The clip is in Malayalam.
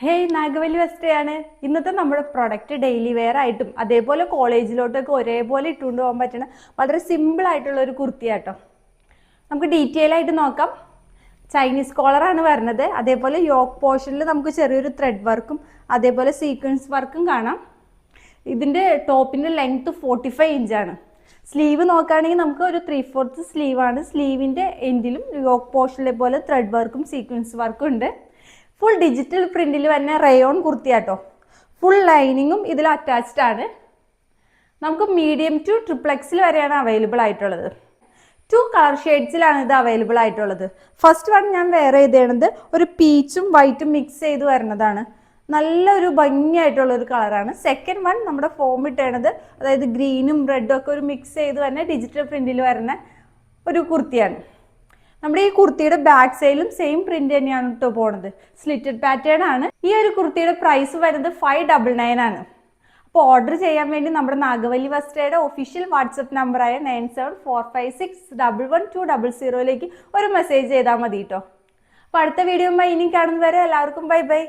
ഹേയ് നാഗവല്ലി വസ്ത്രയാണ്. ഇന്നത്തെ നമ്മുടെ പ്രൊഡക്റ്റ് ഡെയിലി വെയർ ആയിട്ടും അതേപോലെ കോളേജിലോട്ടൊക്കെ ഒരേപോലെ ഇട്ടുകൊണ്ട് പോകാൻ പറ്റുന്ന വളരെ സിമ്പിൾ ആയിട്ടുള്ള ഒരു കുർത്തിയാട്ടോ. നമുക്ക് ഡീറ്റെയിൽ ആയിട്ട് നോക്കാം. ചൈനീസ് കോളറാണ് വരുന്നത്. അതേപോലെ യോക്ക് പോർഷനിൽ നമുക്ക് ചെറിയൊരു ത്രെഡ് വർക്കും അതേപോലെ സീക്വൻസ് വർക്കും കാണാം. ഇതിൻ്റെ ടോപ്പിൻ്റെ ലെങ്ത് 45 ഇഞ്ചാണ്. സ്ലീവ് നോക്കുകയാണെങ്കിൽ നമുക്ക് ഒരു 3/4 സ്ലീവാണ്. സ്ലീവിൻ്റെ എൻഡിലും യോക്ക് പോർഷനിലെ പോലെ ത്രെഡ് വർക്കും സീക്വൻസ് വർക്കും ഉണ്ട്. ഫുൾ ഡിജിറ്റൽ പ്രിന്റിൽ തന്നെ റയോൺ കുർത്തിയാട്ടോ. ഫുൾ ലൈനിങ്ങും ഇതിൽ അറ്റാച്ച്ഡ് ആണ്. നമുക്ക് മീഡിയം ടു ട്രിപ്ലെക്സിൽ വരെയാണ് അവൈലബിൾ ആയിട്ടുള്ളത്. 2 കളർ ഷെയ്ഡ്സിലാണ് ഇത് അവൈലബിൾ ആയിട്ടുള്ളത്. ഫസ്റ്റ് വൺ ഞാൻ വെയർ ചെയ്തത് ഒരു പീച്ചും വൈറ്റും മിക്സ് ചെയ്ത് വരുന്നതാണ്. നല്ലൊരു ഭംഗിയായിട്ടുള്ളൊരു കളറാണ്. സെക്കൻഡ് വൺ നമ്മുടെ ഫോം ഇട്ടേണത്, അതായത് ഗ്രീനും റെഡും ഒക്കെ ഒരു മിക്സ് ചെയ്ത് തന്നെ ഡിജിറ്റൽ പ്രിന്റിൽ വരുന്ന ഒരു കുർത്തിയാണ്. നമ്മുടെ ഈ കുർത്തിയുടെ ബാക്ക് സൈഡിലും സെയിം പ്രിന്റ് തന്നെയാണ് കേട്ടോ പോണത്. സ്ലിറ്റഡ് പാറ്റേൺ ആണ്. ഈ ഒരു കുർത്തിയുടെ പ്രൈസ് വരുന്നത് 599 ആണ്. അപ്പോൾ ഓർഡർ ചെയ്യാൻ വേണ്ടി നമ്മുടെ നാഗവല്ലി വസ്ത്രയുടെ ഒഫീഷ്യൽ വാട്സപ്പ് നമ്പറായ 9745611200 ഒരു മെസ്സേജ് ചെയ്താൽ മതി കേട്ടോ. അപ്പോൾ അടുത്ത വീഡിയോയുമായി ഇനി കാണുന്നവരെ എല്ലാവർക്കും ബൈ ബൈ.